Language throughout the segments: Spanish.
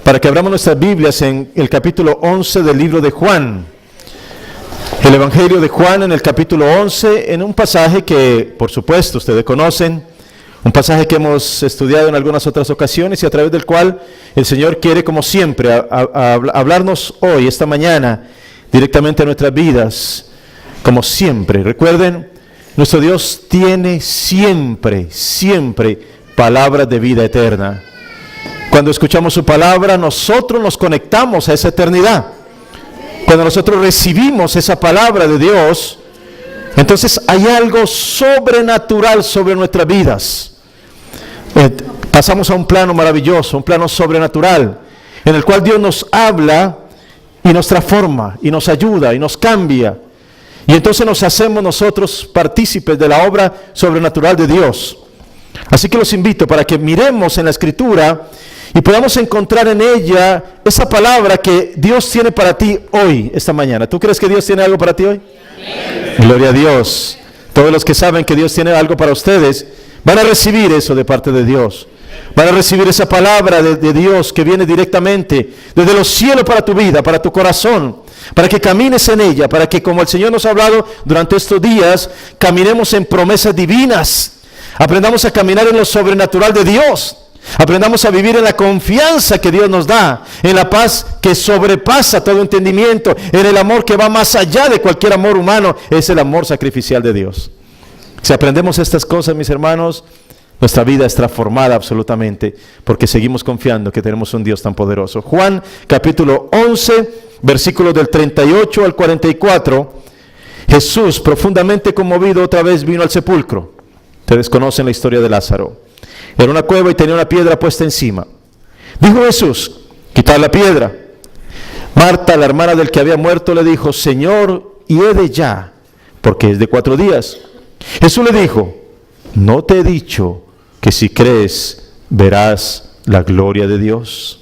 para que abramos nuestras Biblias en el capítulo 11 del libro de Juan. El Evangelio de Juan en el capítulo 11, en un pasaje que, por supuesto, ustedes conocen, un pasaje que hemos estudiado en algunas otras ocasiones y a través del cual el Señor quiere, como siempre, hablarnos hoy, esta mañana, directamente a nuestras vidas, como siempre. Recuerden, nuestro Dios tiene siempre palabras de vida eterna. Cuando escuchamos su palabra, nosotros nos conectamos a esa eternidad. Cuando nosotros recibimos esa palabra de Dios, entonces hay algo sobrenatural sobre nuestras vidas. Pasamos a un plano maravilloso, un plano sobrenatural, en el cual Dios nos habla y nos transforma, y nos ayuda, y nos cambia. Y entonces nos hacemos nosotros partícipes de la obra sobrenatural de Dios. Así que los invito para que miremos en la Escritura y podamos encontrar en ella esa palabra que Dios tiene para ti hoy, esta mañana. ¿Tú crees que Dios tiene algo para ti hoy? Amén. Gloria a Dios. Todos los que saben que Dios tiene algo para ustedes, van a recibir eso de parte de Dios. Van a recibir esa palabra de Dios que viene directamente desde los cielos para tu vida, para tu corazón, para que camines en ella, para que, como el Señor nos ha hablado durante estos días, caminemos en promesas divinas. Aprendamos a caminar en lo sobrenatural de Dios. Aprendamos a vivir en la confianza que Dios nos da, en la paz que sobrepasa todo entendimiento, en el amor que va más allá de cualquier amor humano, es el amor sacrificial de Dios. Si aprendemos estas cosas, mis hermanos, nuestra vida es transformada absolutamente, porque seguimos confiando que tenemos un Dios tan poderoso. Juan capítulo 11, versículos del 38 al 44, Jesús, profundamente conmovido, otra vez vino al sepulcro. Ustedes conocen la historia de Lázaro. Era una cueva y tenía una piedra puesta encima. Dijo Jesús: quitad la piedra. Marta, la hermana del que había muerto, le dijo: Señor, hiede ya, porque es de 4 días. Jesús le dijo: ¿no te he dicho que si crees verás la gloria de Dios?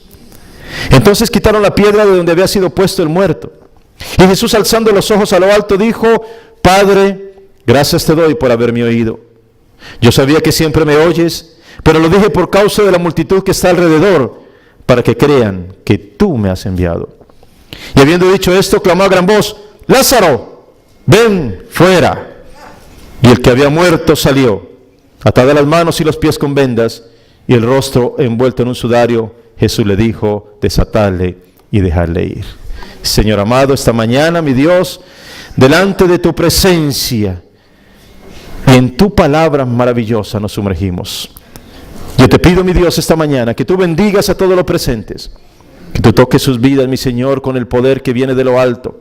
Entonces quitaron la piedra de donde había sido puesto el muerto. Y Jesús, alzando los ojos a lo alto, dijo: Padre, gracias te doy por haberme oído. Yo sabía que siempre me oyes, pero lo dije por causa de la multitud que está alrededor, para que crean que tú me has enviado. Y habiendo dicho esto, clamó a gran voz: Lázaro, ven fuera. Y el que había muerto salió, atada las manos y los pies con vendas, y el rostro envuelto en un sudario. Jesús le dijo: desatadle y dejadle ir. Señor amado, esta mañana, mi Dios, delante de tu presencia y en tu palabra maravillosa nos sumergimos. Yo te pido, mi Dios, esta mañana, que tú bendigas a todos los presentes, que tú toques sus vidas, mi Señor, con el poder que viene de lo alto.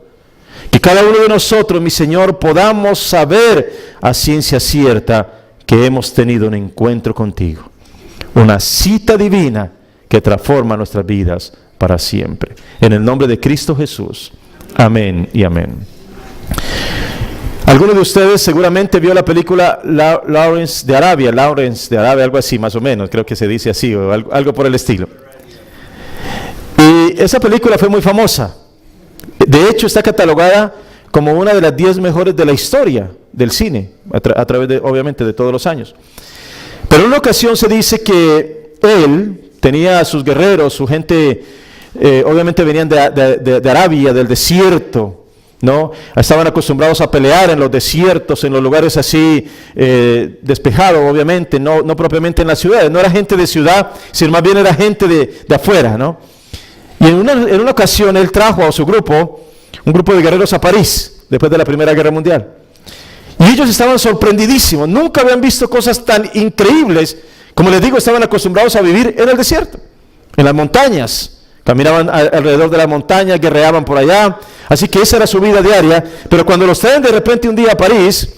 Que cada uno de nosotros, mi Señor, podamos saber a ciencia cierta que hemos tenido un encuentro contigo, una cita divina que transforma nuestras vidas para siempre. En el nombre de Cristo Jesús. Amén y amén. Alguno de ustedes seguramente vio la película Lawrence de Arabia, algo así más o menos, creo que se dice así, o algo por el estilo. Y esa película fue muy famosa. De hecho, está catalogada como una de las 10 mejores de la historia del cine, a través de, obviamente, de todos los años. Pero en una ocasión se dice que él tenía a sus guerreros, su gente, obviamente venían de Arabia, del desierto, ¿no? Estaban acostumbrados a pelear en los desiertos, en los lugares así despejados, obviamente, no propiamente en las ciudades. No era gente de ciudad, sino más bien era gente de afuera, ¿no? Y en una ocasión él trajo a su grupo, un grupo de guerreros a París, después de la Primera Guerra Mundial. Y ellos estaban sorprendidísimos, nunca habían visto cosas tan increíbles. Como les digo, estaban acostumbrados a vivir en el desierto, en las montañas. Caminaban alrededor de la montaña, guerreaban por allá. Así que esa era su vida diaria. Pero cuando los traen de repente un día a París,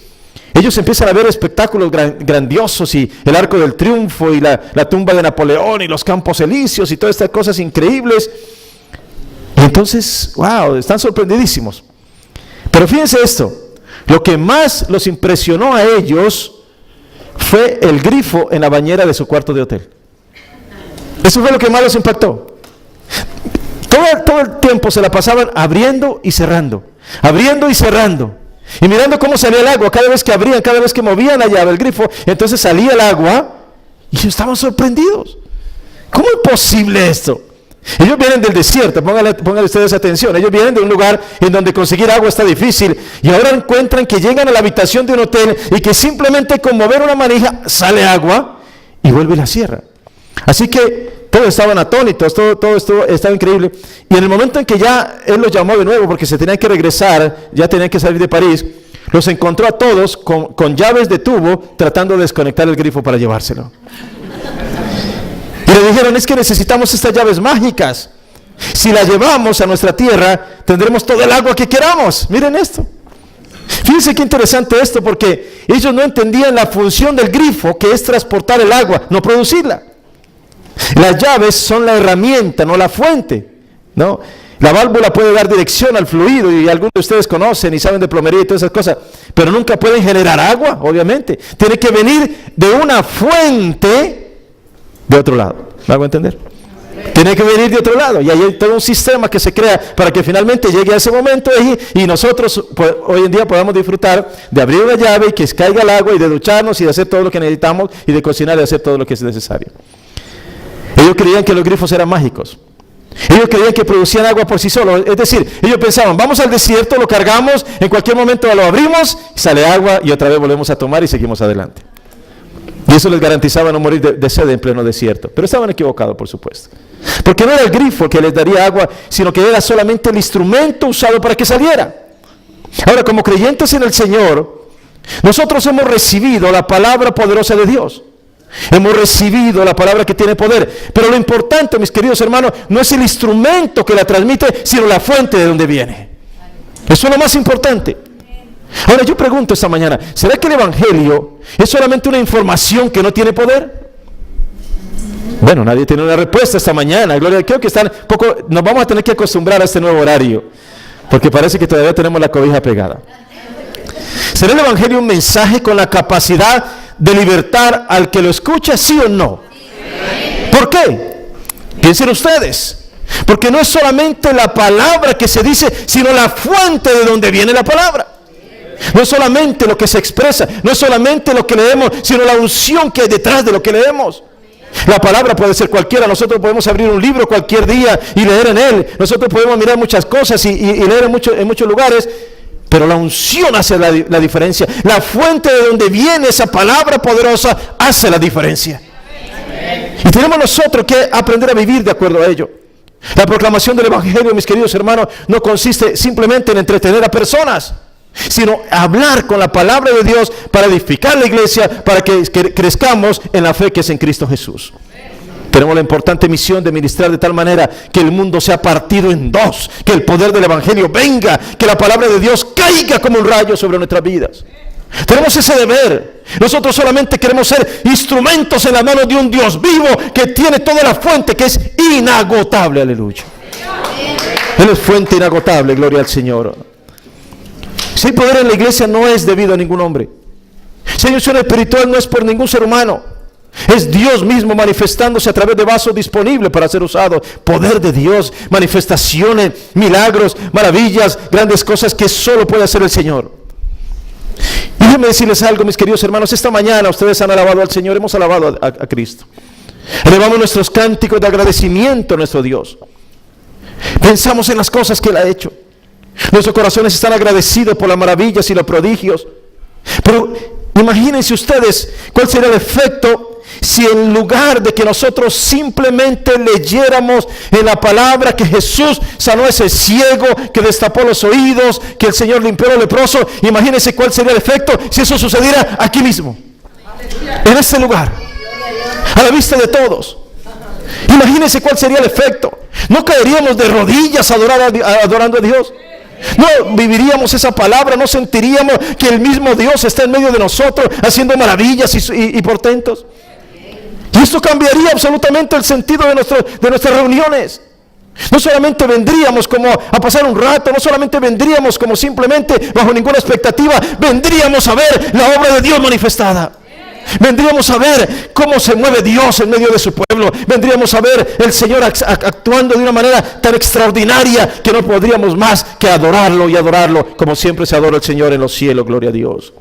ellos empiezan a ver espectáculos grandiosos, y el Arco del Triunfo, y la tumba de Napoleón, y los Campos Elíseos, y todas estas cosas increíbles. Y entonces, wow, están sorprendidísimos. Pero fíjense esto, lo que más los impresionó a ellos fue el grifo en la bañera de su cuarto de hotel. Eso fue lo que más los impactó. Todo el tiempo se la pasaban abriendo y cerrando, y mirando cómo salía el agua. Cada vez que abrían, cada vez que movían la llave, el grifo, entonces salía el agua, y ellos estaban sorprendidos. ¿Cómo es posible esto? Ellos vienen del desierto, pónganle ustedes atención. Ellos vienen de un lugar en donde conseguir agua está difícil y ahora encuentran que llegan a la habitación de un hotel y que simplemente con mover una manija sale agua y vuelve y la cierra. Así que todos estaban atónitos, todo esto estaba increíble. Y en el momento en que ya él los llamó de nuevo porque se tenían que regresar, ya tenían que salir de París, los encontró a todos con llaves de tubo tratando de desconectar el grifo para llevárselo. Y le dijeron, es que necesitamos estas llaves mágicas. Si las llevamos a nuestra tierra, tendremos todo el agua que queramos. Miren esto. Fíjense qué interesante esto, porque ellos no entendían la función del grifo, que es transportar el agua, no producirla. Las llaves son la herramienta, no la fuente, ¿no? La válvula puede dar dirección al fluido y algunos de ustedes conocen y saben de plomería y todas esas cosas, pero nunca pueden generar agua, obviamente. Tiene que venir de una fuente de otro lado. ¿Me hago entender? Tiene que venir de otro lado y ahí hay todo un sistema que se crea para que finalmente llegue a ese momento y nosotros pues, hoy en día podamos disfrutar de abrir una llave y que caiga el agua y de ducharnos y de hacer todo lo que necesitamos y de cocinar y hacer todo lo que es necesario. Ellos creían que los grifos eran mágicos. Ellos creían que producían agua por sí solos. Es decir, ellos pensaban, vamos al desierto, lo cargamos, en cualquier momento lo abrimos, sale agua y otra vez volvemos a tomar y seguimos adelante. Y eso les garantizaba no morir de sed en pleno desierto. Pero estaban equivocados, por supuesto. Porque no era el grifo que les daría agua, sino que era solamente el instrumento usado para que saliera. Ahora, como creyentes en el Señor, nosotros hemos recibido la palabra poderosa de Dios. Hemos recibido la palabra que tiene poder. Pero lo importante, mis queridos hermanos, no es el instrumento que la transmite, sino la fuente de donde viene. Eso es lo más importante. Ahora yo pregunto esta mañana, ¿será que el Evangelio es solamente una información que no tiene poder? Bueno, nadie tiene una respuesta esta mañana. Gloria, creo que nos vamos a tener que acostumbrar a este nuevo horario, porque parece que todavía tenemos la cobija pegada. ¿Será el Evangelio un mensaje con la capacidad de libertar al que lo escucha, sí o no? ¿Por qué? Piensen ustedes. Porque no es solamente la palabra que se dice, sino la fuente de donde viene la palabra. No es solamente lo que se expresa, no es solamente lo que leemos, sino la unción que hay detrás de lo que leemos. La palabra puede ser cualquiera. Nosotros podemos abrir un libro cualquier día y leer en él. Nosotros podemos mirar muchas cosas y leer en muchos lugares. Pero la unción hace la diferencia. La fuente de donde viene esa palabra poderosa hace la diferencia. Y tenemos nosotros que aprender a vivir de acuerdo a ello. La proclamación del Evangelio, mis queridos hermanos, no consiste simplemente en entretener a personas, sino hablar con la palabra de Dios para edificar la iglesia, para que crezcamos en la fe que es en Cristo Jesús. Tenemos la importante misión de ministrar de tal manera que el mundo sea partido en dos, que el poder del Evangelio venga, que la palabra de Dios caiga como un rayo sobre nuestras vidas. Tenemos ese deber. Nosotros solamente queremos ser instrumentos en las manos de un Dios vivo que tiene toda la fuente, que es inagotable. Aleluya. Él es fuente inagotable, gloria al Señor. Si hay poder en la iglesia, no es debido a ningún hombre. Si hay unción espiritual, no es por ningún ser humano. Es Dios mismo manifestándose a través de vasos disponibles para ser usados. Poder de Dios, manifestaciones, milagros, maravillas, grandes cosas que solo puede hacer el Señor. Y déjenme decirles algo, mis queridos hermanos. Esta mañana ustedes han alabado al Señor, hemos alabado a Cristo. Elevamos nuestros cánticos de agradecimiento a nuestro Dios. Pensamos en las cosas que Él ha hecho. Nuestros corazones están agradecidos por las maravillas y los prodigios. Pero imagínense ustedes cuál sería el efecto si en lugar de que nosotros simplemente leyéramos en la palabra que Jesús sanó a ese ciego, que destapó los oídos, que el Señor limpió al leproso, imagínense cuál sería el efecto si eso sucediera aquí mismo, en este lugar, a la vista de todos. Imagínense cuál sería el efecto. No caeríamos de rodillas adorando a Dios. No viviríamos esa palabra, no sentiríamos que el mismo Dios está en medio de nosotros haciendo maravillas y portentos. Y esto cambiaría absolutamente el sentido de nuestras reuniones. No solamente vendríamos como a pasar un rato, no solamente vendríamos como simplemente bajo ninguna expectativa, vendríamos a ver la obra de Dios manifestada. Vendríamos a ver cómo se mueve Dios en medio de su pueblo. Vendríamos a ver el Señor actuando de una manera tan extraordinaria que no podríamos más que adorarlo y adorarlo como siempre se adora el Señor en los cielos. Gloria a Dios.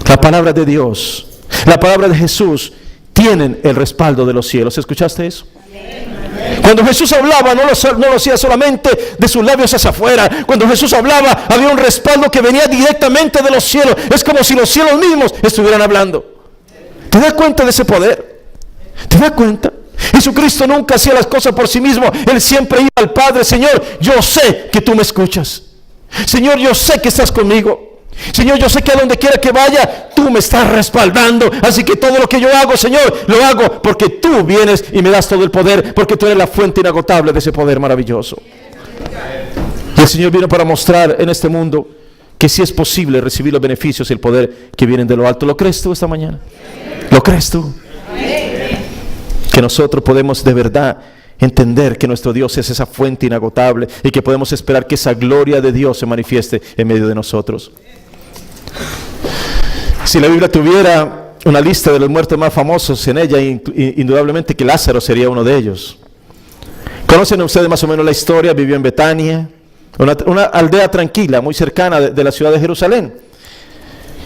La palabra de Dios, la palabra de Jesús tienen el respaldo de los cielos. ¿Escuchaste eso? Cuando Jesús hablaba, no lo hacía solamente de sus labios hacia afuera. Cuando Jesús hablaba, había un respaldo que venía directamente de los cielos. Es como si los cielos mismos estuvieran hablando. ¿Te das cuenta de ese poder? ¿Te das cuenta? Jesucristo nunca hacía las cosas por sí mismo. Él siempre iba al Padre: Señor, yo sé que tú me escuchas. Señor, yo sé que estás conmigo. Señor, yo sé que a donde quiera que vaya, tú me estás respaldando. Así que todo lo que yo hago, Señor, lo hago porque tú vienes y me das todo el poder, porque tú eres la fuente inagotable de ese poder maravilloso. Y el Señor vino para mostrar en este mundo que sí es posible recibir los beneficios y el poder que vienen de lo alto. ¿Lo crees tú esta mañana? ¿Lo crees tú? Que nosotros podemos de verdad entender que nuestro Dios es esa fuente inagotable y que podemos esperar que esa gloria de Dios se manifieste en medio de nosotros. Si la Biblia tuviera una lista de los muertos más famosos, en ella indudablemente que Lázaro sería uno de ellos. ¿Conocen ustedes más o menos la historia? Vivió en Betania, una aldea tranquila, muy cercana de la ciudad de Jerusalén.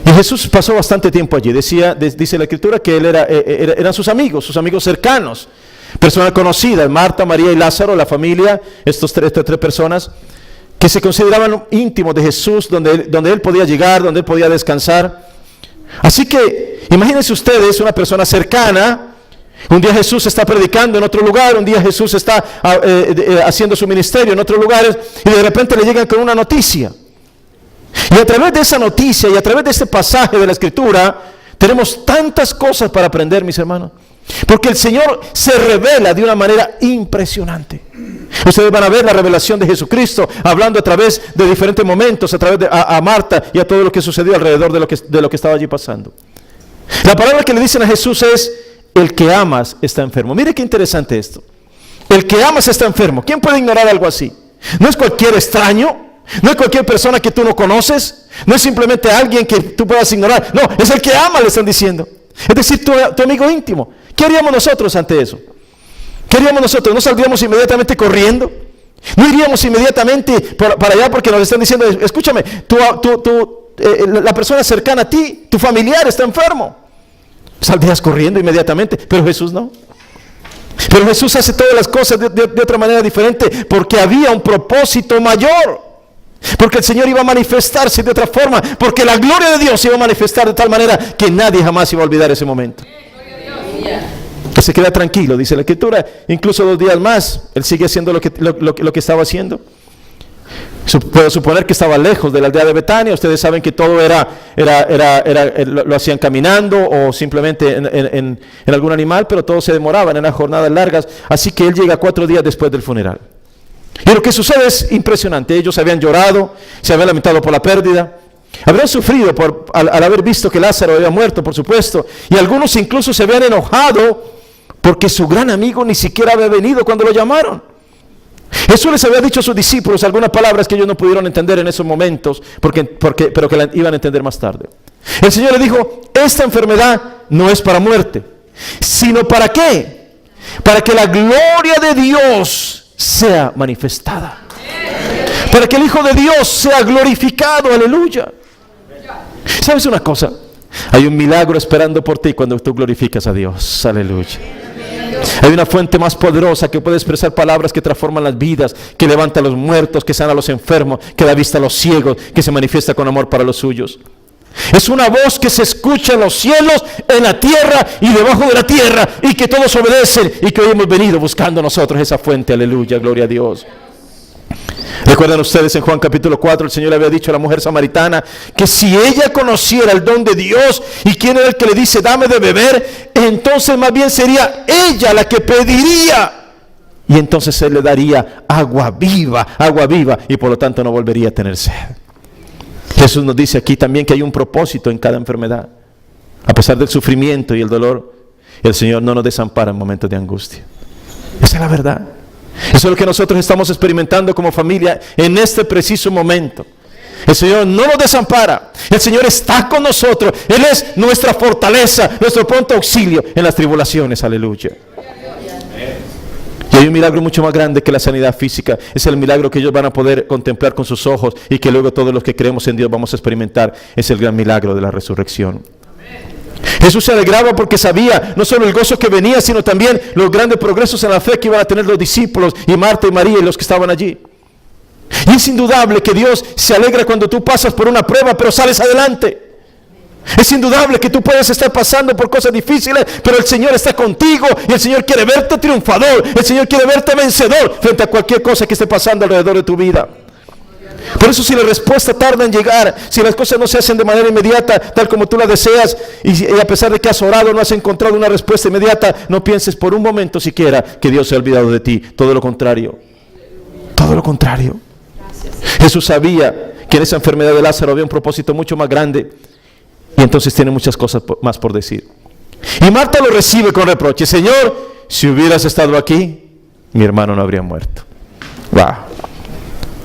Y Jesús pasó bastante tiempo allí. Dice la Escritura que él eran sus amigos cercanos, personas conocidas: Marta, María y Lázaro, la familia, estas tres personas que se consideraban íntimos de Jesús, donde él podía llegar, donde él podía descansar. Así que imagínense ustedes una persona cercana. Un día Jesús está predicando en otro lugar, un día Jesús está haciendo su ministerio en otros lugares, y de repente le llegan con una noticia. Y a través de esa noticia y a través de este pasaje de la Escritura tenemos tantas cosas para aprender, mis hermanos, porque el Señor se revela de una manera impresionante. Ustedes van a ver la revelación de Jesucristo hablando a través de diferentes momentos, a través de a Marta y a todo lo que sucedió alrededor de lo que estaba allí pasando. La palabra que le dicen a Jesús es: el que amas está enfermo. Mire qué interesante esto. El que amas está enfermo. ¿Quién puede ignorar algo así? No es cualquier extraño, no es cualquier persona que tú no conoces, no es simplemente alguien que tú puedas ignorar. No, es el que ama, le están diciendo. Es decir, tu amigo íntimo. ¿Qué haríamos nosotros ante eso? ¿Qué haríamos nosotros? ¿No saldríamos inmediatamente corriendo? ¿No iríamos inmediatamente para allá porque nos están diciendo: escúchame, la persona cercana a ti, tu familiar está enfermo? Saldrías corriendo inmediatamente. Pero Jesús no. Pero Jesús hace todas las cosas de otra manera diferente, porque había un propósito mayor. Porque el Señor iba a manifestarse de otra forma, porque la gloria de Dios se iba a manifestar de tal manera que nadie jamás iba a olvidar ese momento. Que se queda tranquilo, dice la Escritura. Incluso 2 días más, Él sigue haciendo lo que estaba haciendo. Puedo suponer que estaba lejos de la aldea de Betania. Ustedes saben que todo lo hacían caminando o simplemente en algún animal, pero todo se demoraba en unas jornadas largas. Así que Él llega 4 días después del funeral. Y lo que sucede es impresionante. Ellos habían llorado, se habían lamentado por la pérdida, habían sufrido al haber visto que Lázaro había muerto, por supuesto. Y algunos incluso se habían enojado porque su gran amigo ni siquiera había venido cuando lo llamaron. Jesús les había dicho a sus discípulos algunas palabras que ellos no pudieron entender en esos momentos, pero que la iban a entender más tarde. El Señor le dijo: esta enfermedad no es para muerte, sino ¿para qué? Para que la gloria de Dios sea manifestada, para que el Hijo de Dios sea glorificado. Aleluya. ¿Sabes una cosa? Hay un milagro esperando por ti cuando tú glorificas a Dios. Aleluya. Hay una fuente más poderosa que puede expresar palabras que transforman las vidas, que levanta a los muertos, que sana a los enfermos, que da vista a los ciegos, que se manifiesta con amor para los suyos. Es una voz que se escucha en los cielos, en la tierra y debajo de la tierra, y que todos obedecen, y que hoy hemos venido buscando nosotros esa fuente. Aleluya, gloria a Dios. ¿Recuerdan ustedes en Juan capítulo 4, el Señor le había dicho a la mujer samaritana que si ella conociera el don de Dios y quién era el que le dice dame de beber, entonces más bien sería ella la que pediría, y entonces Él le daría agua viva, y por lo tanto no volvería a tener sed. Jesús nos dice aquí también que hay un propósito en cada enfermedad. A pesar del sufrimiento y el dolor, el Señor no nos desampara en momentos de angustia. Esa es la verdad. Eso es lo que nosotros estamos experimentando como familia en este preciso momento. El Señor no nos desampara. El Señor está con nosotros. Él es nuestra fortaleza, nuestro pronto auxilio en las tribulaciones. Aleluya. Y hay un milagro mucho más grande que la sanidad física. Es el milagro que ellos van a poder contemplar con sus ojos y que luego todos los que creemos en Dios vamos a experimentar. Es el gran milagro de la resurrección. Jesús se alegraba porque sabía no solo el gozo que venía, sino también los grandes progresos en la fe que iban a tener los discípulos y Marta y María y los que estaban allí. Y es indudable que Dios se alegra cuando tú pasas por una prueba, pero sales adelante. Es indudable que tú puedes estar pasando por cosas difíciles, pero el Señor está contigo y el Señor quiere verte triunfador. El Señor quiere verte vencedor frente a cualquier cosa que esté pasando alrededor de tu vida. Por eso, si la respuesta tarda en llegar, si las cosas no se hacen de manera inmediata, tal como tú la deseas, y a pesar de que has orado no has encontrado una respuesta inmediata, no pienses por un momento siquiera que Dios se ha olvidado de ti. Todo lo contrario. Todo lo contrario. Jesús sabía que en esa enfermedad de Lázaro había un propósito mucho más grande, y entonces tiene muchas cosas más por decir. Y Marta lo recibe con reproche. Señor, si hubieras estado aquí, mi hermano no habría muerto. Wow.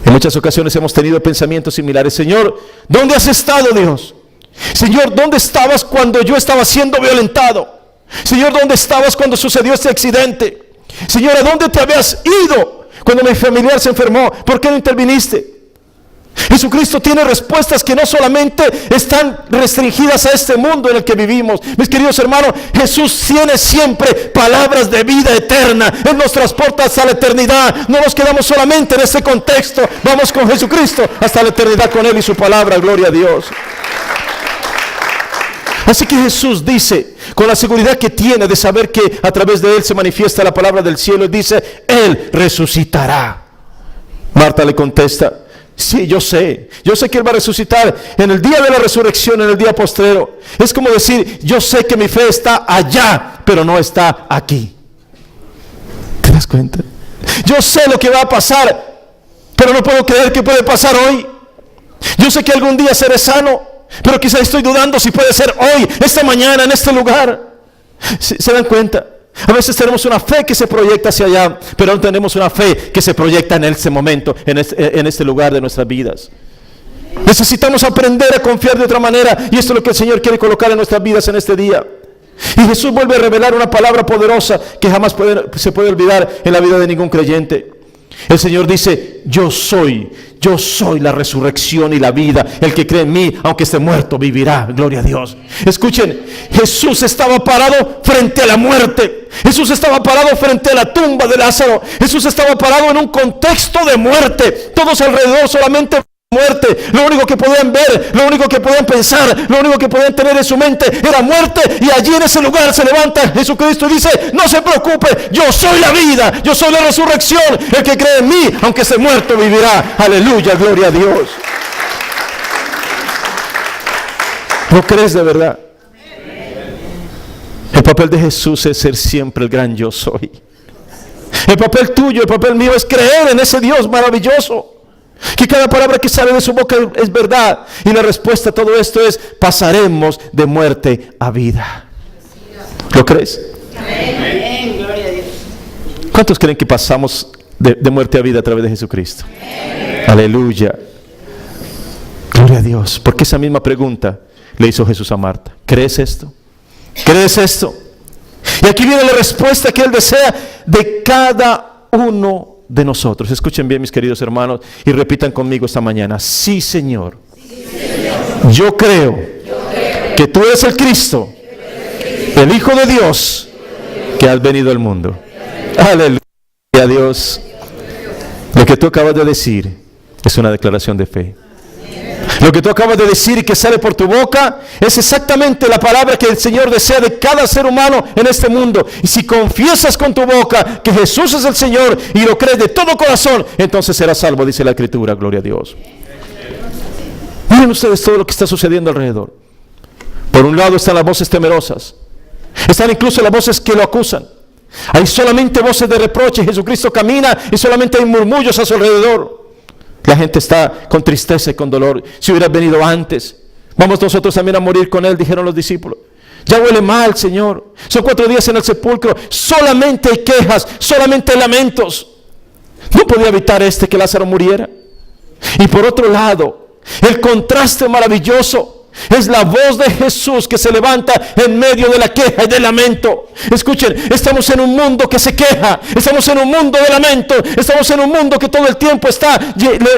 En muchas ocasiones hemos tenido pensamientos similares. Señor, ¿dónde has estado, Dios? Señor, ¿dónde estabas cuando yo estaba siendo violentado? Señor, ¿dónde estabas cuando sucedió este accidente? Señor, ¿a dónde te habías ido cuando mi familiar se enfermó? ¿Por qué no interviniste? Jesucristo tiene respuestas que no solamente están restringidas a este mundo en el que vivimos. Mis queridos hermanos, Jesús tiene siempre palabras de vida eterna. Él nos transporta hasta la eternidad. No nos quedamos solamente en este contexto. Vamos con Jesucristo hasta la eternidad con Él y su palabra. Gloria a Dios. Así que Jesús dice, con la seguridad que tiene de saber que a través de Él se manifiesta la palabra del cielo, dice, Él resucitará. Marta le contesta, sí, yo sé que Él va a resucitar en el día de la resurrección, en el día postrero. Es como decir, yo sé que mi fe está allá, pero no está aquí. ¿Te das cuenta? Yo sé lo que va a pasar, pero no puedo creer que puede pasar hoy. Yo sé que algún día seré sano, pero quizá estoy dudando si puede ser hoy, esta mañana, en este lugar. ¿Se dan cuenta? A veces tenemos una fe que se proyecta hacia allá, pero no tenemos una fe que se proyecta en este momento, en este lugar de nuestras vidas. Necesitamos aprender a confiar de otra manera, y esto es lo que el Señor quiere colocar en nuestras vidas en este día. Y Jesús vuelve a revelar una palabra poderosa que jamás se puede olvidar en la vida de ningún creyente. El Señor dice, yo soy la resurrección y la vida. El que cree en mí, aunque esté muerto, vivirá. Gloria a Dios. Escuchen, Jesús estaba parado frente a la muerte. Jesús estaba parado frente a la tumba de Lázaro. Jesús estaba parado en un contexto de muerte. Todos alrededor solamente muerte. Lo único que podían ver, lo único que podían pensar, lo único que podían tener en su mente era muerte. Y allí en ese lugar se levanta Jesucristo y dice, no se preocupe, yo soy la vida, yo soy la resurrección. El que cree en mí, aunque esté muerto, vivirá. Aleluya, gloria a Dios. ¿Lo crees de verdad? El papel de Jesús es ser siempre el gran yo soy. El papel tuyo, el papel mío es creer en ese Dios maravilloso, que cada palabra que sale de su boca es verdad. Y la respuesta a todo esto es, pasaremos de muerte a vida. ¿Lo crees? Amén. Gloria a Dios. ¿Cuántos creen que pasamos de muerte a vida a través de Jesucristo? Amén. Aleluya. Gloria a Dios. Porque esa misma pregunta le hizo Jesús a Marta. ¿Crees esto? ¿Crees esto? Y aquí viene la respuesta que Él desea de cada uno de nosotros. Escuchen bien, mis queridos hermanos, y repitan conmigo esta mañana. Sí, Señor. Yo creo que tú eres el Cristo, el Hijo de Dios, que has venido al mundo. Aleluya a Dios. Lo que tú acabas de decir es una declaración de fe. Lo que tú acabas de decir y que sale por tu boca es exactamente la palabra que el Señor desea de cada ser humano en este mundo. Y si confiesas con tu boca que Jesús es el Señor y lo crees de todo corazón, entonces serás salvo, dice la Escritura. Gloria a Dios. Miren ustedes todo lo que está sucediendo alrededor. Por un lado están las voces temerosas. Están incluso las voces que lo acusan. Hay solamente voces de reproche. Jesucristo camina y solamente hay murmullos a su alrededor. La gente está con tristeza y con dolor. Si hubieras venido antes, vamos nosotros también a morir con Él, dijeron los discípulos. Ya huele mal, Señor. Son 4 días en el sepulcro. Solamente hay quejas, solamente hay lamentos. No podía evitar que Lázaro muriera. Y por otro lado, el contraste maravilloso Es la voz de Jesús que se levanta en medio de la queja y del lamento. Escuchen, estamos en un mundo que se queja, estamos en un mundo de lamento, estamos en un mundo que todo el tiempo está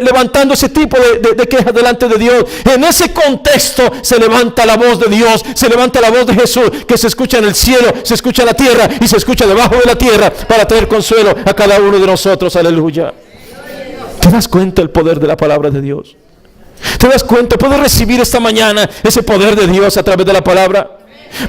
levantando ese tipo de quejas delante de Dios. En ese contexto se levanta la voz de Dios, se levanta la voz de Jesús, que se escucha en el cielo, se escucha en la tierra y se escucha debajo de la tierra para traer consuelo a cada uno de nosotros. Aleluya. ¿Te das cuenta del poder de la palabra de Dios? ¿Te das cuenta? ¿Puedes recibir esta mañana ese poder de Dios a través de la palabra?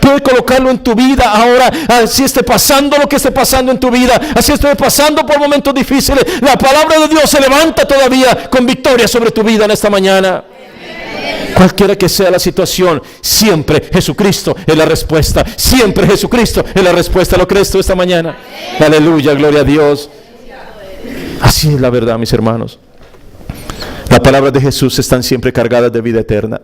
Puedes colocarlo en tu vida ahora, así esté pasando lo que esté pasando en tu vida, así esté pasando por momentos difíciles. La palabra de Dios se levanta todavía con victoria sobre tu vida en esta mañana. Cualquiera que sea la situación, siempre Jesucristo es la respuesta. Siempre Jesucristo es la respuesta. ¿Lo crees tú esta mañana? Aleluya, gloria a Dios. Así es la verdad, mis hermanos. Las palabras de Jesús están siempre cargadas de vida eterna.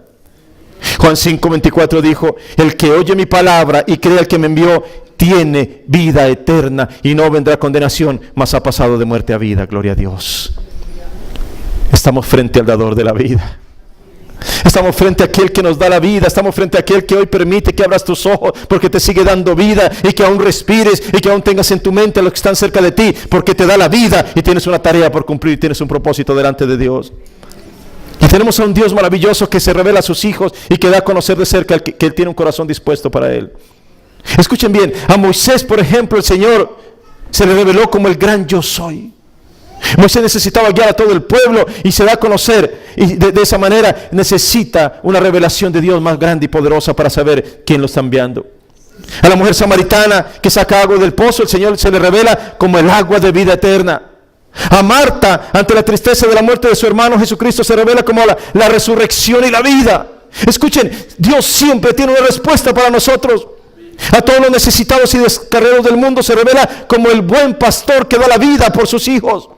Juan 5:24 dijo: el que oye mi palabra y cree al que me envió tiene vida eterna y no vendrá condenación, mas ha pasado de muerte a vida. Gloria a Dios. Estamos frente al dador de la vida. Estamos frente a aquel que nos da la vida. Estamos frente a aquel que hoy permite que abras tus ojos, porque te sigue dando vida, y que aún respires y que aún tengas en tu mente a los que están cerca de ti, porque te da la vida y tienes una tarea por cumplir, tienes un propósito delante de Dios. Y tenemos a un Dios maravilloso que se revela a sus hijos y que da a conocer de cerca que Él tiene un corazón dispuesto para Él. Escuchen bien, a Moisés, por ejemplo, el Señor se le reveló como el gran yo soy. Moisés necesitaba guiar a todo el pueblo y se da a conocer, y de esa manera necesita una revelación de Dios más grande y poderosa para saber quién lo está enviando. A la mujer samaritana que saca agua del pozo, el Señor se le revela como el agua de vida eterna. A Marta, ante la tristeza de la muerte de su hermano, Jesucristo se revela como la resurrección y la vida. Escuchen, Dios siempre tiene una respuesta para nosotros. A todos los necesitados y descarriados del mundo se revela como el buen pastor que da la vida por sus hijos.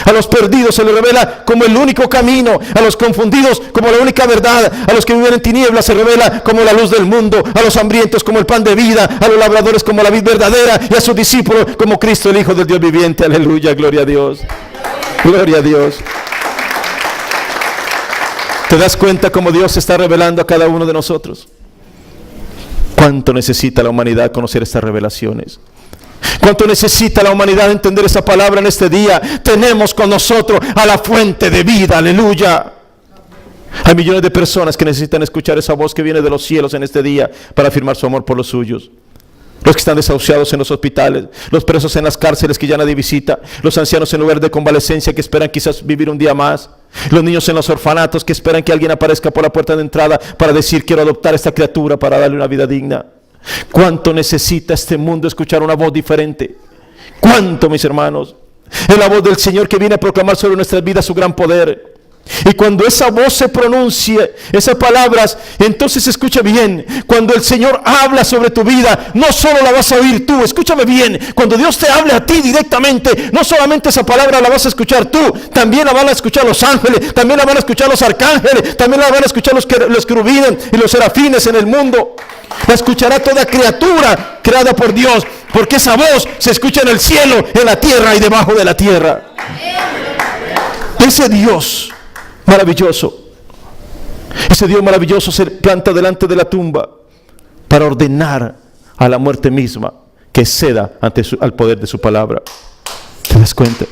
A los perdidos se les revela como el único camino, a los confundidos como la única verdad, a los que viven en tinieblas se revela como la luz del mundo, a los hambrientos como el pan de vida, a los labradores como la vid verdadera y a sus discípulos como Cristo, el Hijo del Dios viviente. Aleluya, gloria a Dios. Gloria a Dios. ¿Te das cuenta cómo Dios se está revelando a cada uno de nosotros? ¿Cuánto necesita la humanidad conocer estas revelaciones? ¿Cuánto necesita la humanidad entender esa palabra en este día? Tenemos con nosotros a la fuente de vida. Aleluya. Hay millones de personas que necesitan escuchar esa voz que viene de los cielos en este día para afirmar su amor por los suyos. Los que están desahuciados en los hospitales, los presos en las cárceles que ya nadie visita, los ancianos en lugar de convalecencia que esperan quizás vivir un día más, los niños en los orfanatos que esperan que alguien aparezca por la puerta de entrada para decir: quiero adoptar a esta criatura para darle una vida digna. ¿Cuánto necesita este mundo escuchar una voz diferente? ¿Cuánto, mis hermanos? Es la voz del Señor que viene a proclamar sobre nuestras vidas su gran poder. Y cuando esa voz se pronuncie, esas palabras, entonces escucha bien, cuando el Señor habla sobre tu vida, no solo la vas a oír tú, escúchame bien, cuando Dios te hable a ti directamente, no solamente esa palabra la vas a escuchar tú, también la van a escuchar los ángeles, también la van a escuchar los arcángeles, también la van a escuchar los querubines y los serafines en el mundo. La escuchará toda criatura creada por Dios, porque esa voz se escucha en el cielo, en la tierra y debajo de la tierra. Ese Dios maravilloso, ese Dios maravilloso se planta delante de la tumba para ordenar a la muerte misma que ceda al poder de su palabra. ¿Te das cuenta?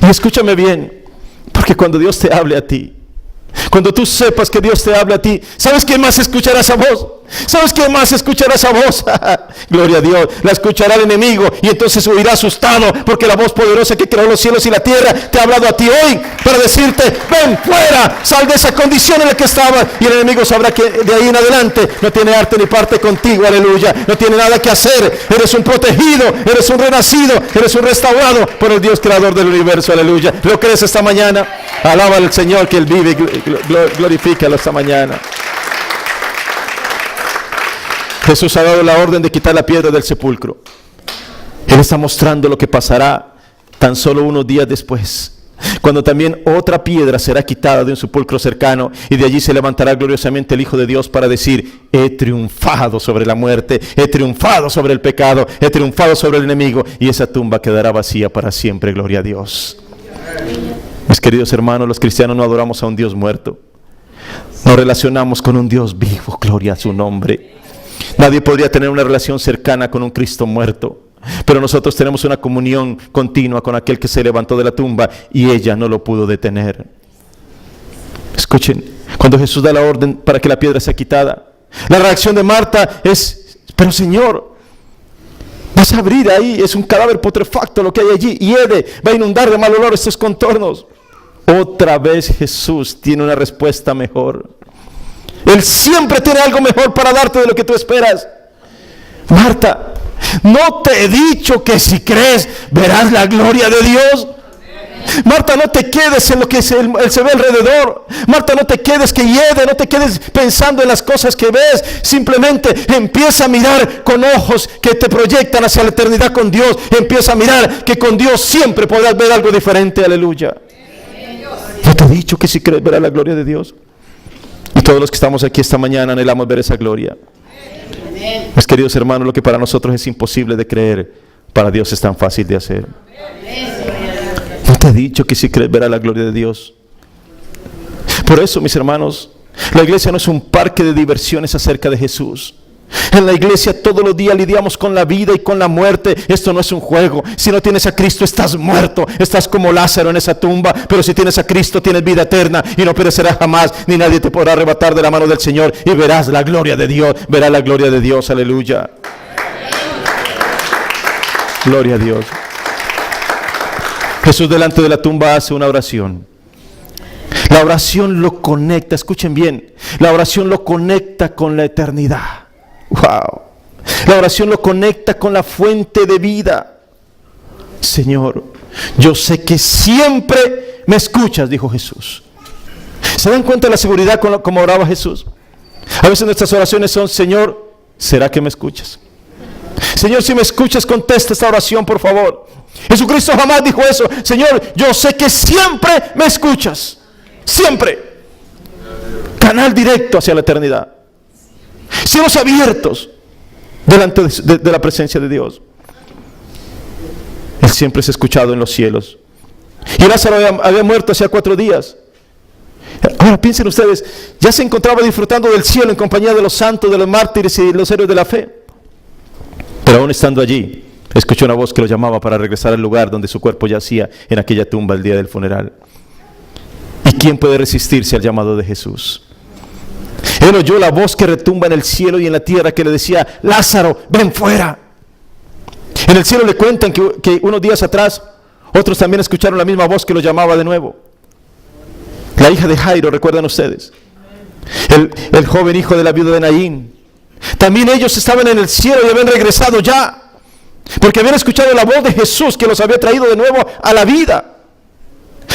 Y escúchame bien, porque cuando Dios te hable a ti, cuando tú sepas que Dios te habla a ti, ¿sabes quién más escuchará esa voz? ¿Sabes quién más escuchará esa voz? Gloria a Dios. La escuchará el enemigo y entonces huirá asustado, porque la voz poderosa que creó los cielos y la tierra te ha hablado a ti hoy para decirte: ven fuera, sal de esa condición en la que estabas. Y el enemigo sabrá que de ahí en adelante no tiene arte ni parte contigo. Aleluya. No tiene nada que hacer. Eres un protegido, eres un renacido, eres un restaurado por el Dios creador del universo. Aleluya. ¿Lo crees esta mañana? Alaba al Señor que Él vive, glorifícalo esta mañana. Jesús ha dado la orden de quitar la piedra del sepulcro. Él está mostrando lo que pasará tan solo unos días después, cuando también otra piedra será quitada de un sepulcro cercano, y de allí se levantará gloriosamente el Hijo de Dios para decir: he triunfado sobre la muerte, he triunfado sobre el pecado, he triunfado sobre el enemigo, y esa tumba quedará vacía para siempre. Gloria a Dios. Mis queridos hermanos, los cristianos no adoramos a un Dios muerto. Nos relacionamos con un Dios vivo, gloria a su nombre. Nadie podría tener una relación cercana con un Cristo muerto, pero nosotros tenemos una comunión continua con aquel que se levantó de la tumba y ella no lo pudo detener. Escuchen, cuando Jesús da la orden para que la piedra sea quitada, la reacción de Marta es: pero Señor, vas a abrir ahí, es un cadáver putrefacto lo que hay allí, hiede, va a inundar de mal olor estos contornos. Otra vez Jesús tiene una respuesta mejor. Él siempre tiene algo mejor para darte de lo que tú esperas. Marta, ¿no te he dicho que si crees verás la gloria de Dios? Marta, no te quedes en lo que se ve alrededor. Marta, no te quedes que hiede, no te quedes pensando en las cosas que ves. Simplemente empieza a mirar con ojos que te proyectan hacia la eternidad con Dios. Empieza a mirar que con Dios siempre podrás ver algo diferente. Aleluya. ¿No te he dicho que si crees verás la gloria de Dios? Y todos los que estamos aquí esta mañana anhelamos ver esa gloria. Mis queridos hermanos, lo que para nosotros es imposible de creer, para Dios es tan fácil de hacer. ¿No te he dicho que si crees verás la gloria de Dios? Por eso, mis hermanos, la iglesia no es un parque de diversiones acerca de Jesús. En la iglesia todos los días lidiamos con la vida y con la muerte. Esto no es un juego. Si no tienes a Cristo estás muerto. Estás como Lázaro en esa tumba. Pero si tienes a Cristo tienes vida eterna y no perecerás jamás, ni nadie te podrá arrebatar de la mano del Señor. Y verás la gloria de Dios. Verás la gloria de Dios. Aleluya. Gloria a Dios. Jesús delante de la tumba hace una oración. La oración lo conecta. Escuchen bien. La oración lo conecta con la eternidad. Wow. La oración lo conecta con la fuente de vida. Señor, yo sé que siempre me escuchas, dijo Jesús. ¿Se dan cuenta de la seguridad como oraba Jesús? A veces nuestras oraciones son: Señor, ¿será que me escuchas? Señor, si me escuchas, contesta esta oración, por favor. Jesucristo jamás dijo eso. Señor, yo sé que siempre me escuchas. Siempre. Canal directo hacia la eternidad. Cielos abiertos delante de la presencia de Dios. Él siempre es escuchado en los cielos. Y Lázaro había muerto hacía 4 días. Ahora piensen ustedes, ya se encontraba disfrutando del cielo en compañía de los santos, de los mártires y de los héroes de la fe. Pero aún estando allí, escuchó una voz que lo llamaba para regresar al lugar donde su cuerpo yacía, en aquella tumba el día del funeral. ¿Y quién puede resistirse al llamado de Jesús? Él oyó la voz que retumba en el cielo y en la tierra que le decía: Lázaro, ven fuera. En el cielo le cuentan que unos días atrás otros también escucharon la misma voz que lo llamaba de nuevo. La hija de Jairo, ¿recuerdan ustedes? El joven hijo de la viuda de Naín. También ellos estaban en el cielo y habían regresado ya, porque habían escuchado la voz de Jesús que los había traído de nuevo a la vida.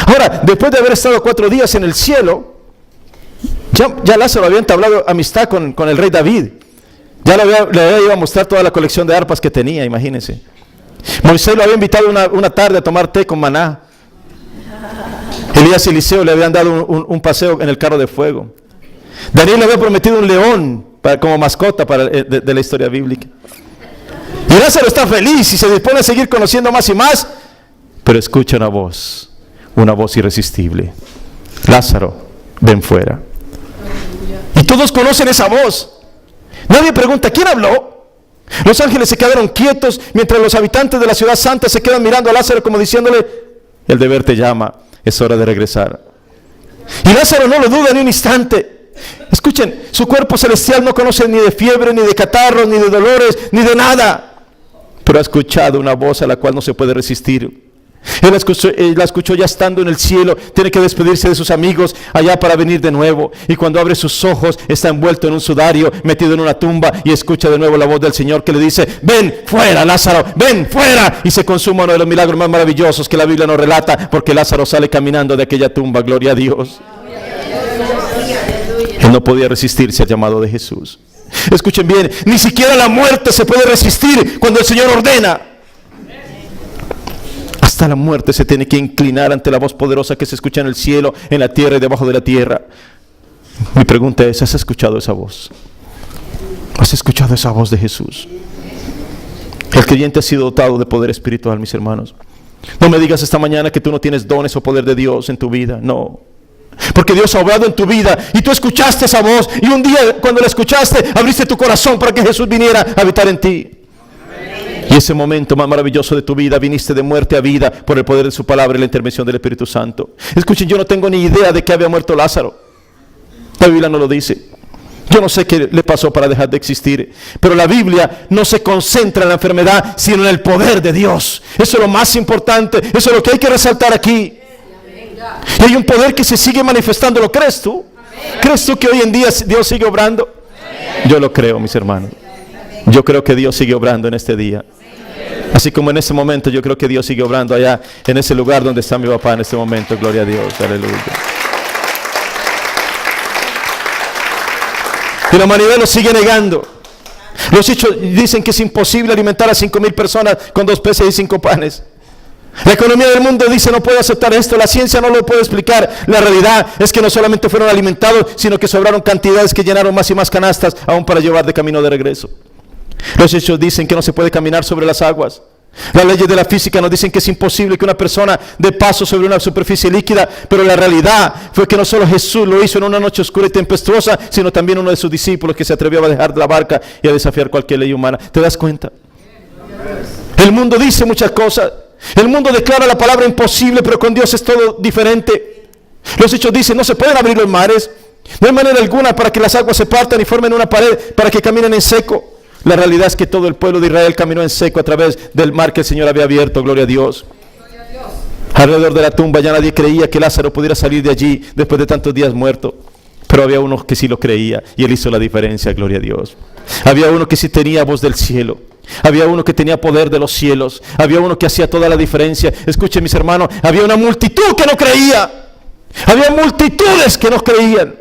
Ahora, después de haber estado 4 días en el cielo, ya Lázaro había entablado amistad con el rey David. Ya le había ido a mostrar toda la colección de arpas que tenía, imagínense. Moisés lo había invitado una tarde a tomar té con maná. Elías y Eliseo le habían dado un paseo en el carro de fuego. Daniel le había prometido un león como mascota de la historia bíblica. Y Lázaro está feliz y se dispone a seguir conociendo más y más. Pero escucha una voz irresistible: Lázaro, ven fuera. Y todos conocen esa voz. Nadie pregunta: ¿quién habló? Los ángeles se quedaron quietos mientras los habitantes de la ciudad santa se quedan mirando a Lázaro como diciéndole: el deber te llama, es hora de regresar. Y Lázaro no lo duda ni un instante. Escuchen, su cuerpo celestial no conoce ni de fiebre, ni de catarros, ni de dolores, ni de nada. Pero ha escuchado una voz a la cual no se puede resistir. Él la escuchó ya estando en el cielo. Tiene que despedirse de sus amigos allá para venir de nuevo. Y cuando abre sus ojos, está envuelto en un sudario, metido en una tumba, y escucha de nuevo la voz del Señor que le dice: ven fuera, Lázaro, ven fuera. Y se consuma uno de los milagros más maravillosos que la Biblia nos relata, porque Lázaro sale caminando de aquella tumba. Gloria a Dios. Él no podía resistirse al llamado de Jesús. Escuchen bien, ni siquiera la muerte se puede resistir cuando el Señor ordena. Hasta la muerte se tiene que inclinar ante la voz poderosa que se escucha en el cielo, en la tierra y debajo de la tierra. Mi pregunta es: ¿has escuchado esa voz? ¿Has escuchado esa voz de Jesús? El creyente ha sido dotado de poder espiritual, mis hermanos. No me digas esta mañana que tú no tienes dones o poder de Dios en tu vida. No. Porque Dios ha obrado en tu vida y tú escuchaste esa voz. Y un día cuando la escuchaste, abriste tu corazón para que Jesús viniera a habitar en ti. Y ese momento más maravilloso de tu vida, viniste de muerte a vida por el poder de su palabra y la intervención del Espíritu Santo. Escuchen, yo no tengo ni idea de que había muerto Lázaro. La Biblia no lo dice. Yo no sé qué le pasó para dejar de existir. Pero la Biblia no se concentra en la enfermedad, sino en el poder de Dios. Eso es lo más importante. Eso es lo que hay que resaltar aquí. Y hay un poder que se sigue manifestando. ¿Lo crees tú? ¿Crees tú que hoy en día Dios sigue obrando? Yo lo creo, mis hermanos. Yo creo que Dios sigue obrando en este día. Así como en ese momento yo creo que Dios sigue obrando allá en ese lugar donde está mi papá en este momento. Gloria a Dios, aleluya. Y la humanidad lo sigue negando. Los hechos dicen que es imposible alimentar a 5,000 personas con 2 peces y 5 panes. La economía del mundo dice no puedo aceptar esto, la ciencia no lo puede explicar. La realidad es que no solamente fueron alimentados, sino que sobraron cantidades que llenaron más y más canastas aún para llevar de camino de regreso. Los hechos dicen que no se puede caminar sobre las aguas. Las leyes de la física nos dicen que es imposible que una persona dé paso sobre una superficie líquida, pero la realidad fue que no solo Jesús lo hizo en una noche oscura y tempestuosa, sino también uno de sus discípulos que se atrevió a dejar la barca y a desafiar cualquier ley humana. ¿Te das cuenta? El mundo dice muchas cosas. El mundo declara la palabra imposible, pero con Dios es todo diferente. Los hechos dicen no se pueden abrir los mares. No hay manera alguna para que las aguas se partan y formen una pared para que caminen en seco. La realidad es que todo el pueblo de Israel caminó en seco a través del mar que el Señor había abierto. Gloria a Dios. Alrededor de la tumba ya nadie creía que Lázaro pudiera salir de allí después de tantos días muerto. Pero había uno que sí lo creía y él hizo la diferencia. Gloria a Dios. Había uno que sí tenía voz del cielo. Había uno que tenía poder de los cielos. Había uno que hacía toda la diferencia. Escuchen, mis hermanos, había una multitud que no creía. Había multitudes que no creían.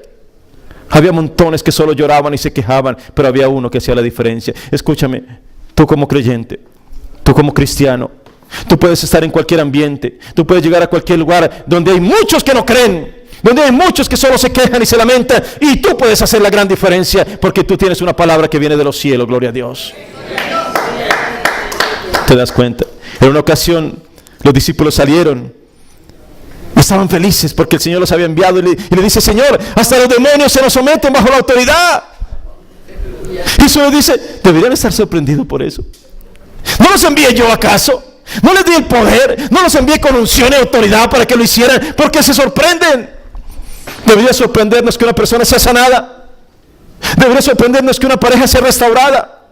Había montones que solo lloraban y se quejaban, pero había uno que hacía la diferencia. Escúchame, tú como creyente, tú como cristiano, tú puedes estar en cualquier ambiente, tú puedes llegar a cualquier lugar donde hay muchos que no creen, donde hay muchos que solo se quejan y se lamentan, y tú puedes hacer la gran diferencia porque tú tienes una palabra que viene de los cielos. Gloria a Dios. ¿Te das cuenta? En una ocasión los discípulos salieron. Estaban felices porque el Señor los había enviado y le dice: Señor, hasta los demonios se nos someten bajo la autoridad. Y el Señor dice: deberían estar sorprendidos por eso. ¿No los envié yo acaso? ¿No les di el poder? ¿No los envié con unción y autoridad para que lo hicieran? ¿Por qué se sorprenden? Debería sorprendernos que una persona sea sanada. Debería sorprendernos que una pareja sea restaurada.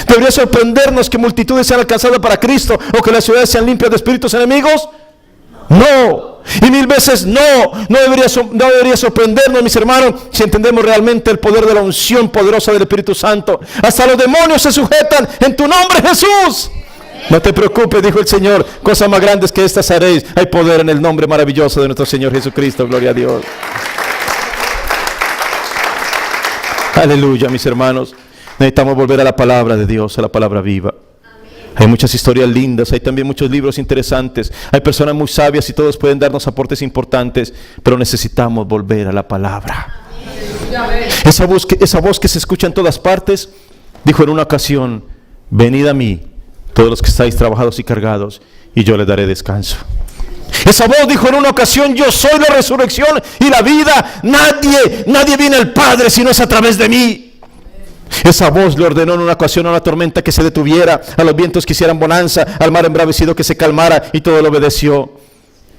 Debería sorprendernos que multitudes sean alcanzadas para Cristo o que las ciudades sean limpias de espíritus enemigos. No, y 1000 veces no debería sorprendernos, mis hermanos, si entendemos realmente el poder de la unción poderosa del Espíritu Santo. Hasta los demonios se sujetan en tu nombre, Jesús. No te preocupes, dijo el Señor, cosas más grandes que estas haréis. Hay poder en el nombre maravilloso de nuestro Señor Jesucristo. Gloria a Dios. Aleluya, mis hermanos. Necesitamos volver a la palabra de Dios, a la palabra viva. Hay muchas historias lindas, hay también muchos libros interesantes, hay personas muy sabias y todos pueden darnos aportes importantes, pero necesitamos volver a la palabra. Esa voz que se escucha en todas partes, dijo en una ocasión: venid a mí, todos los que estáis trabajados y cargados, y yo les daré descanso. Esa voz dijo en una ocasión: yo soy la resurrección y la vida, nadie viene al Padre si no es a través de mí. Esa voz le ordenó en una ocasión a una tormenta que se detuviera, a los vientos que hicieran bonanza, al mar embravecido que se calmara, y todo lo obedeció.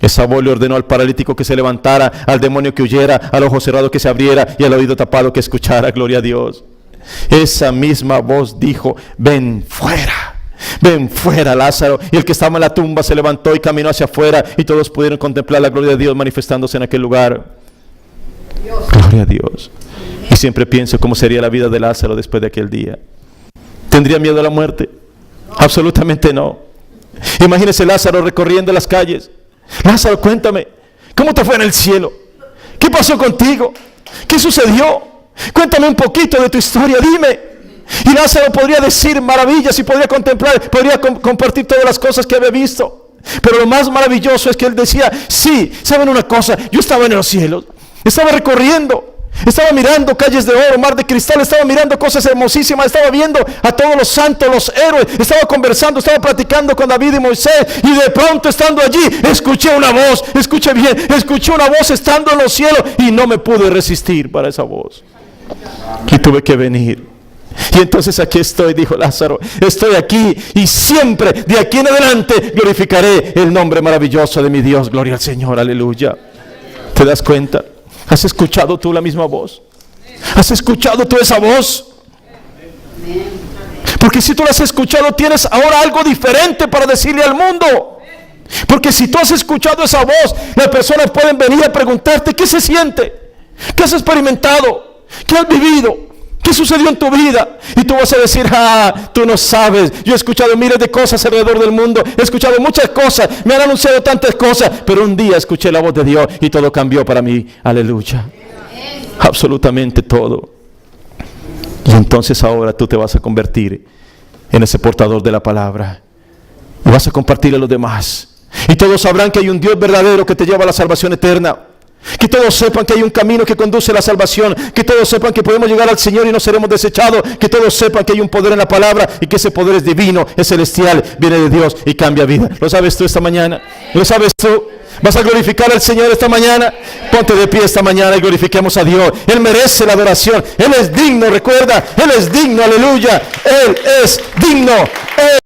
Esa voz le ordenó al paralítico que se levantara, al demonio que huyera, al ojo cerrado que se abriera y al oído tapado que escuchara. Gloria a Dios. Esa misma voz dijo: ven fuera, Lázaro. Y el que estaba en la tumba se levantó y caminó hacia afuera, y todos pudieron contemplar la gloria de Dios manifestándose en aquel lugar. Gloria a Dios. Y siempre pienso cómo sería la vida de Lázaro después de aquel día. ¿Tendría miedo a la muerte? Absolutamente no. Imagínese Lázaro recorriendo las calles. Lázaro, cuéntame, ¿cómo te fue en el cielo? ¿Qué pasó contigo? ¿Qué sucedió? Cuéntame un poquito de tu historia, dime. Y Lázaro podría decir maravillas y podría contemplar, podría compartir todas las cosas que había visto. Pero lo más maravilloso es que él decía: sí, ¿saben una cosa? Yo estaba en los cielos, estaba recorriendo. Estaba mirando calles de oro, mar de cristal, estaba mirando cosas hermosísimas, estaba viendo a todos los santos, los héroes, estaba conversando, estaba platicando con David y Moisés, y de pronto estando allí, escuché una voz, escuché bien, escuché una voz estando en los cielos, y no me pude resistir para esa voz, y tuve que venir. Y entonces aquí estoy, dijo Lázaro, estoy aquí, y siempre, de aquí en adelante, glorificaré el nombre maravilloso de mi Dios. Gloria al Señor, aleluya. ¿Te das cuenta? ¿Has escuchado tú la misma voz? ¿Has escuchado tú esa voz? Porque si tú la has escuchado, tienes ahora algo diferente para decirle al mundo. Porque si tú has escuchado esa voz, las personas pueden venir a preguntarte: ¿qué se siente? ¿Qué has experimentado? ¿Qué has vivido? ¿Qué sucedió en tu vida? Y tú vas a decir: tú no sabes. Yo he escuchado miles de cosas alrededor del mundo. He escuchado muchas cosas. Me han anunciado tantas cosas. Pero un día escuché la voz de Dios y todo cambió para mí. Aleluya. Absolutamente todo. Y entonces ahora tú te vas a convertir en ese portador de la palabra. Y vas a compartirle a los demás. Y todos sabrán que hay un Dios verdadero que te lleva a la salvación eterna. Que todos sepan que hay un camino que conduce a la salvación. Que todos sepan que podemos llegar al Señor y no seremos desechados. Que todos sepan que hay un poder en la palabra y que ese poder es divino, es celestial, viene de Dios y cambia vida. ¿Lo sabes tú esta mañana? ¿Lo sabes tú? ¿Vas a glorificar al Señor esta mañana? Ponte de pie esta mañana y glorifiquemos a Dios. Él merece la adoración. Él es digno, recuerda. Él es digno, aleluya. Él es digno. Él